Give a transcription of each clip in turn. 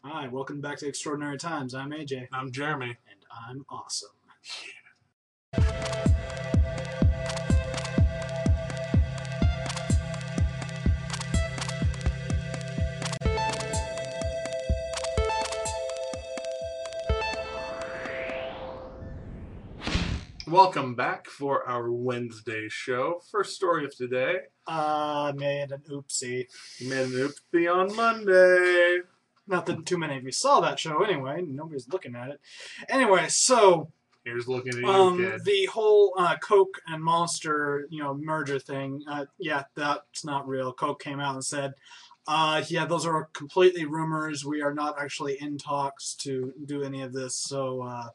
Hi, welcome back to Extraordinary Times. I'm AJ. I'm Jeremy. And I'm awesome. Welcome back for our Wednesday show. First story of today. Made an oopsie. You made an oopsie on Monday. Not that too many of you saw that show anyway. Nobody's looking at it. Anyway, so... Here's looking at you, kid. The whole Coke and Monster, merger thing, that's not real. Coke came out and said, those are completely rumors. We are not actually in talks to do any of this, so,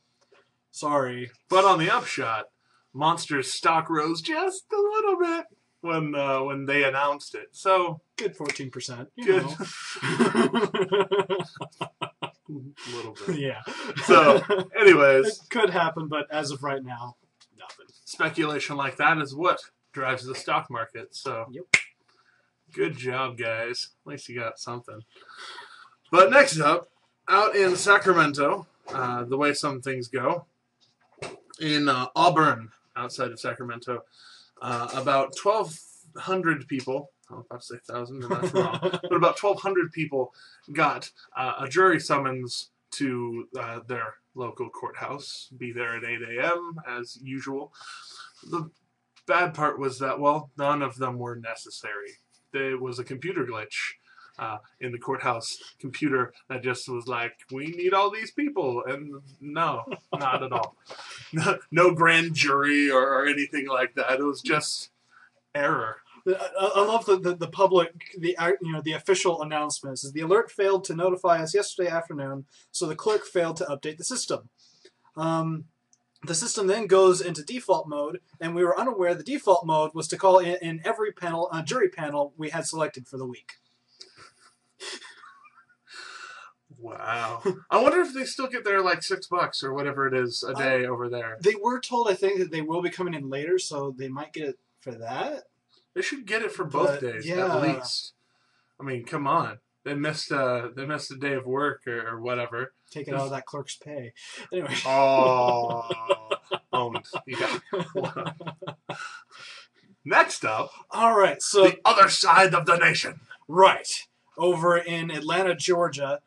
sorry. But on the upshot, Monster's stock rose just a little bit when they announced it. So good 14%. Good. A little bit. Yeah. So, anyways. It could happen, but as of right now, nothing. Speculation like that is what drives the stock market. So, yep. Good job, guys. At least you got something. But next up, out in Sacramento, the way some things go, in Auburn, outside of Sacramento, about 1,200 people, I was about to say 1,000, and that's wrong, but about 1,200 people got a jury summons to their local courthouse, be there at 8 a.m. as usual. The bad part was that, well, none of them were necessary. There was a computer glitch in the courthouse computer that just was like, we need all these people, and no, not at all. No grand jury or anything like that. It was just error. I love the public, the official announcements. The alert failed to notify us yesterday afternoon, so the clerk failed to update the system. The system then goes into default mode, and we were unaware the default mode was to call in every panel, jury panel we had selected for the week. Wow. I wonder if they still get their like $6 or whatever it is a day over there. They were told, I think, that they will be coming in later, so they might get it for that. They should get it for both days, at least. I mean, come on. They missed a day of work or whatever. Take it out of that clerk's pay. Anyway. Oh, owned. Yeah. Next up. All right. So the other side of the nation. Right. Over in Atlanta, Georgia,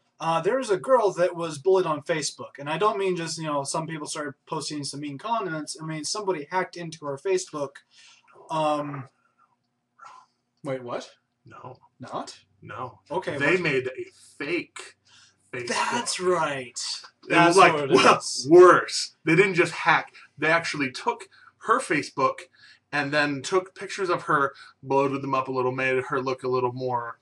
there was a girl that was bullied on Facebook. And I don't mean just, some people started posting some mean comments. I mean, somebody hacked into her Facebook. Wait, what? No. Not? No. Okay. They made a fake Facebook. That's right. It was like, worse. They didn't just hack. They actually took her Facebook and then took pictures of her, bloated them up a little, made her look a little more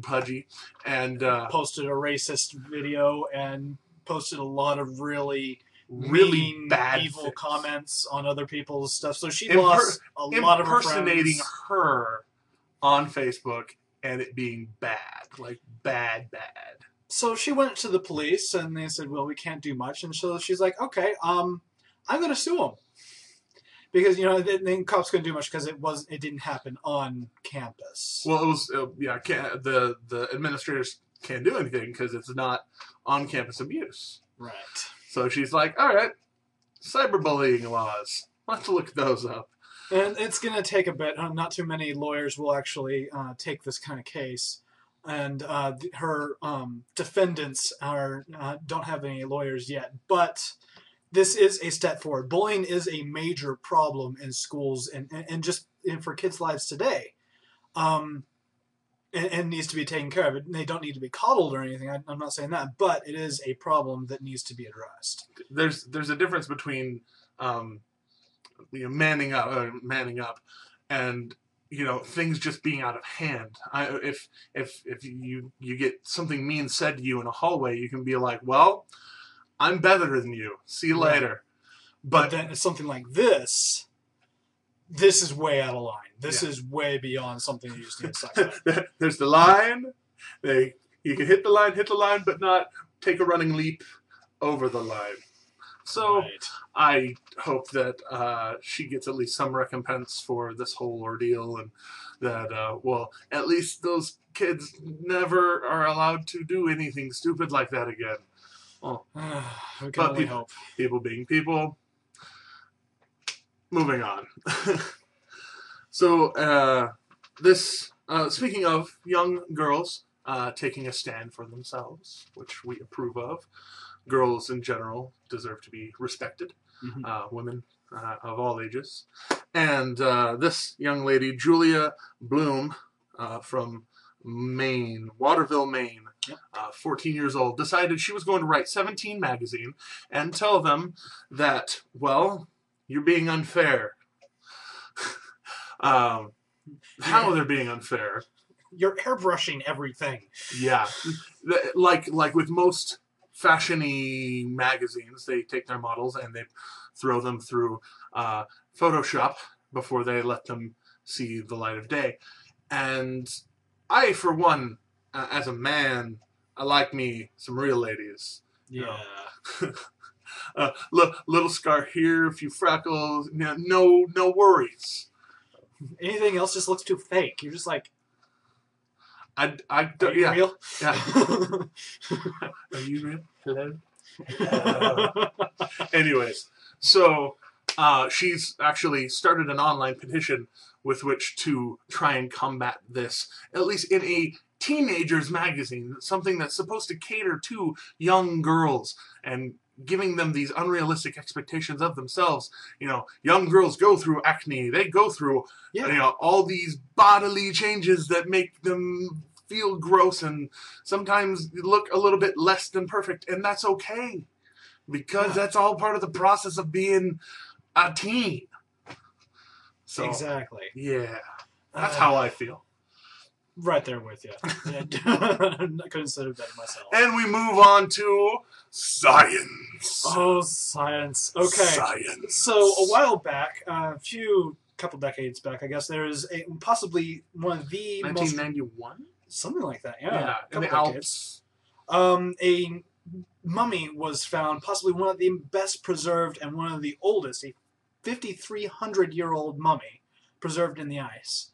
pudgy, and posted a racist video and posted a lot of really mean, bad evil comments on other people's stuff. So she lost a lot of her friends. Impersonating her on Facebook and it being bad. Like, bad. So she went to the police and they said, well, we can't do much. And so she's like, okay, I'm going to sue them. Because, the cops couldn't do much because it didn't happen on campus. Well, it was, the administrators can't do anything because it's not on-campus abuse. Right. So she's like, all right, cyberbullying laws. Let's look those up. And it's going to take a bit. Not too many lawyers will actually take this kind of case. And her defendants don't have any lawyers yet. But this is a step forward. Bullying is a major problem in schools and just for kids' lives today. And needs to be taken care of. They don't need to be coddled or anything. I'm not saying that, but it is a problem that needs to be addressed. There's a difference between manning up, and things just being out of hand. If you get something mean said to you in a hallway, you can be like, well, I'm better than you. See you later. But then it's something like this. This is way out of line. This is way beyond something you just need to suck at. There's the line. You can hit the line, but not take a running leap over the line. So right. I hope that she gets at least some recompense for this whole ordeal, and that, at least those kids never are allowed to do anything stupid like that again. Oh. We can only hope. People being people. Moving on. So, speaking of young girls taking a stand for themselves, which we approve of, girls in general deserve to be respected. Women of all ages. And this young lady, Julia Bloom, from Maine, Waterville, Maine, 14 years old, decided she was going to write 17 magazine and tell them that, well, you're being unfair. How they're being unfair. You're airbrushing everything. Yeah. Like with most fashion-y magazines, they take their models and they throw them through Photoshop before they let them see the light of day. And I, for one, as a man, I like me some real ladies. Yeah. Little scar here, a few freckles, no worries. Anything else just looks too fake. You're just like, Are you real? Yeah. Are you real? Hello? Anyways, so she's actually started an online petition with which to try and combat this, at least in a teenager's magazine, something that's supposed to cater to young girls and giving them these unrealistic expectations of themselves. Young girls go through acne. They go through, all these bodily changes that make them feel gross and sometimes look a little bit less than perfect. And that's okay, because that's all part of the process of being a teen. So, exactly. Yeah. That's how I feel. Right there with you. I couldn't have said it better myself. And we move on to science. Oh, science. Okay. Science. So a while back, couple decades back, I guess, there is possibly one of the 1991? Something like that, yeah. In the Alps. A mummy was found, possibly one of the best preserved and one of the oldest, a 5,300-year-old mummy preserved in the ice.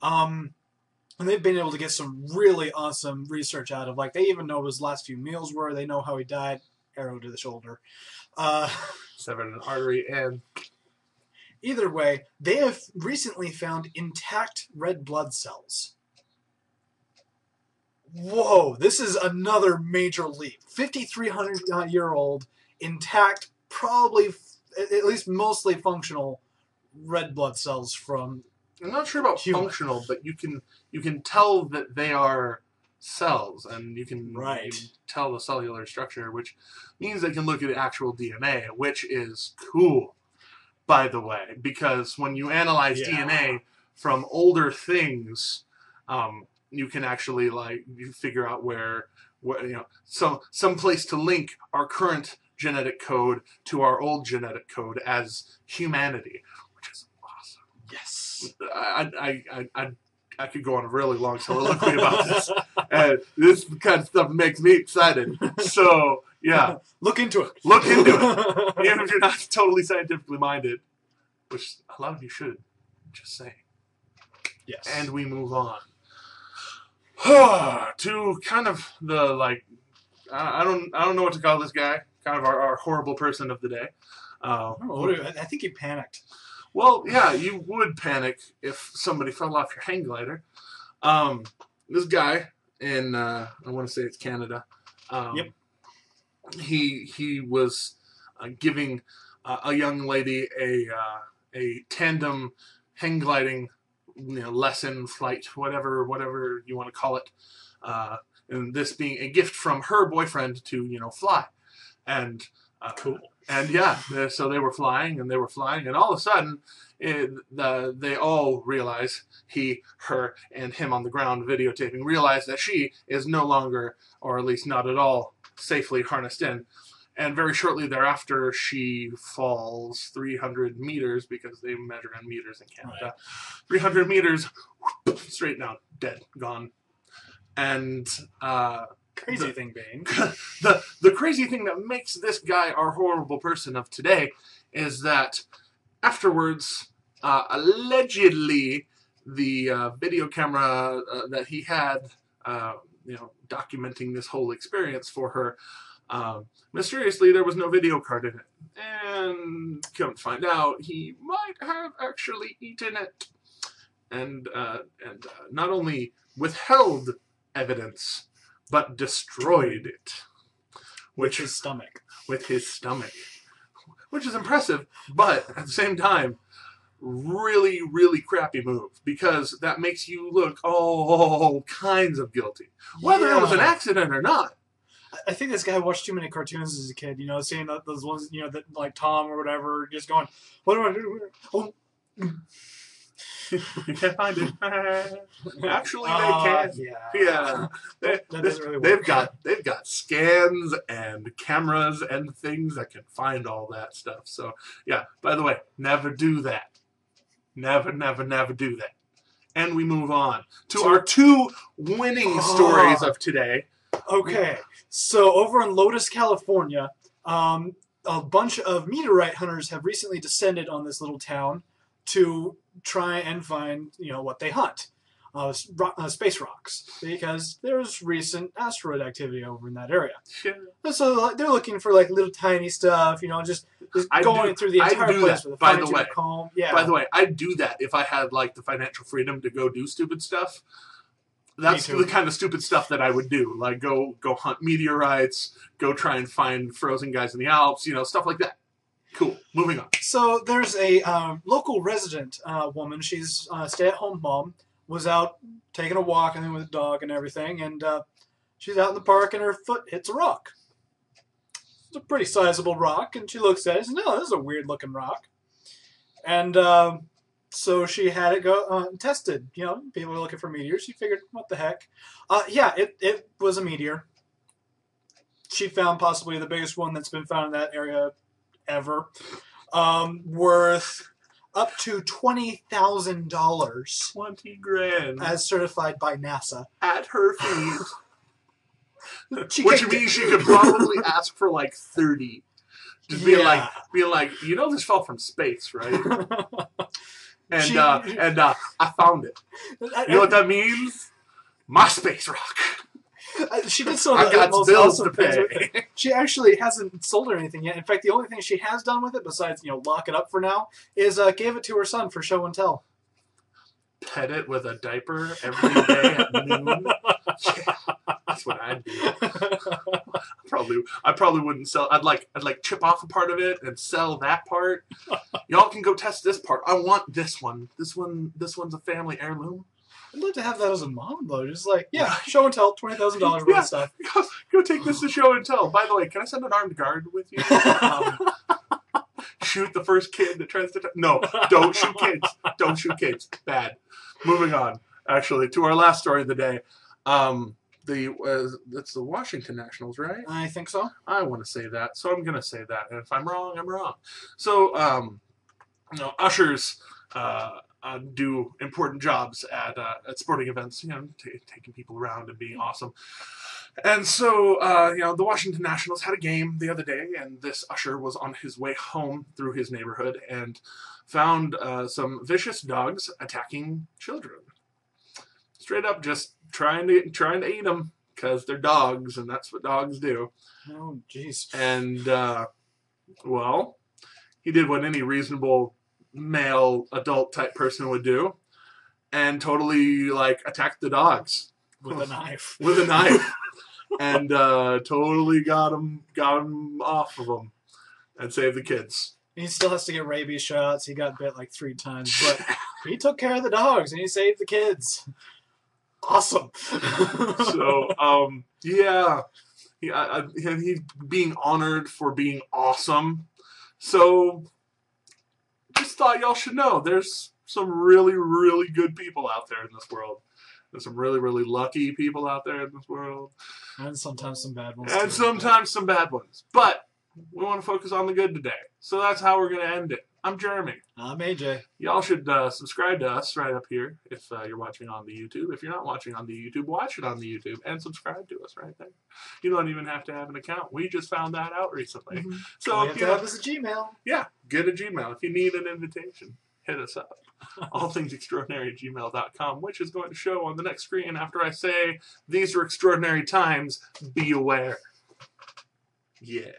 And they've been able to get some really awesome research out of, they even know what his last few meals were. They know how he died. Arrow to the shoulder. Severed an artery and... Either way, they have recently found intact red blood cells. Whoa, this is another major leap. 5,300-year-old, intact, probably, at least mostly functional red blood cells from... I'm not sure about functional, but you can tell that they are cells, and you can tell the cellular structure, which means they can look at actual DNA, which is cool, by the way, because when you analyze DNA from older things, you can actually you figure out where some place to link our current genetic code to our old genetic code as humanity, which is awesome. Yes. I could go on a really long soliloquy about this, and this kind of stuff makes me excited. So yeah, look into it. Look into it, even if you're not totally scientifically minded, which a lot of you should. Just saying. Yes. And we move on to kind of the I don't know what to call this guy. Kind of our horrible person of the day. I think he panicked. Well, yeah, you would panic if somebody fell off your hang glider. This guy in, I want to say it's Canada. He was giving a young lady a tandem hang gliding lesson, flight, whatever you want to call it. And this being a gift from her boyfriend to, fly. And cool. And so they were flying, and all of a sudden, they all realize, he, her, and him on the ground videotaping, realize that she is no longer, or at least not at all, safely harnessed in. And very shortly thereafter, she falls 300 meters, because they measure in meters in Canada. Right. 300 meters, straight down, dead, gone. And... crazy thing being. The crazy thing that makes this guy our horrible person of today is that afterwards, allegedly, the video camera that he had documenting this whole experience for her. Mysteriously, there was no video card in it. And come to find out, he might have actually eaten it. And not only withheld evidence, but destroyed it. With his stomach. With his stomach. Which is impressive, but at the same time, really, really crappy move. Because that makes you look all kinds of guilty. Whether it was an accident or not. I think this guy watched too many cartoons as a kid, seeing those ones, that like Tom or whatever, just going, what do I do? Oh. You can't find it. Actually, they can. Yeah. That doesn't really work. They've got scans and cameras and things that can find all that stuff. So, yeah, by the way, never do that. Never, never, never do that. And we move on to our 2 winning stories of today. Okay, so over in Lotus, California, a bunch of meteorite hunters have recently descended on this little town to try and find, what they hunt, space rocks, because there's recent asteroid activity over in that area. And so they're looking for like little tiny stuff, just going through the entire place with a fine-tooth comb. Yeah. By the way, I'd do that if I had like the financial freedom to go do stupid stuff. That's the kind of stupid stuff that I would do. Like go hunt meteorites, go try and find frozen guys in the Alps, stuff like that. Cool. Moving on. So there's a local resident woman. She's a stay-at-home mom. Was out taking a walk with a dog and everything, and she's out in the park and her foot hits a rock. It's a pretty sizable rock, and she looks at it and says, "No, this is a weird-looking rock." And so she had it go tested. People were looking for meteors. She figured, what the heck? It was a meteor. She found possibly the biggest one that's been found in that area ever, worth up to $20,000. 20 grand. As certified by NASA. At her feet. Which means she could probably ask for like 30. Just being like, this fell from space, right? And I found it. You know what that means? My space rock. She did some of the most awesome things with it. She actually hasn't sold her anything yet. In fact, the only thing she has done with it, besides lock it up for now, is gave it to her son for show and tell. Pet it with a diaper every day at noon. Yeah, that's what I'd do. I probably wouldn't sell. I'd like chip off a part of it and sell that part. Y'all can go test this part. I want this one. This one's a family heirloom. I'd love to have that as a mom, though. Just show and tell, $20,000 worth of stuff. Go take this to show and tell. By the way, can I send an armed guard with you? Shoot the first kid that tries to... No, don't shoot kids. Don't shoot kids. Bad. Moving on, actually, to our last story of the day. That's the Washington Nationals, right? I think so. I want to say that, so I'm going to say that. And if I'm wrong, I'm wrong. So, ushers... do important jobs at sporting events, taking people around and being awesome. And so, the Washington Nationals had a game the other day, and this usher was on his way home through his neighborhood and found some vicious dogs attacking children. Straight up, just trying to eat them because they're dogs, and that's what dogs do. Oh, jeez. And he did what any reasonable male adult type person would do and totally attacked the dogs with a knife and totally got him off of them and saved the kids. He still has to get rabies shots. He got bit 3 times, but he took care of the dogs and he saved the kids. Awesome. So he's being honored for being awesome. So just thought y'all should know there's some really, really good people out there in this world. There's some really, really lucky people out there in this world. And sometimes some bad ones. And sometimes some bad ones. But we want to focus on the good today. So that's how we're going to end it. I'm Jeremy. I'm AJ. Y'all should subscribe to us right up here if you're watching on the YouTube. If you're not watching on the YouTube, watch it on the YouTube and subscribe to us right there. You don't even have to have an account. We just found that out recently. Mm-hmm. So all you have to have is a Gmail. Yeah, get a Gmail if you need an invitation. hit us up. AllThingsExtraordinary@gmail.com, which is going to show on the next screen after I say, these are extraordinary times, be aware. Yeah.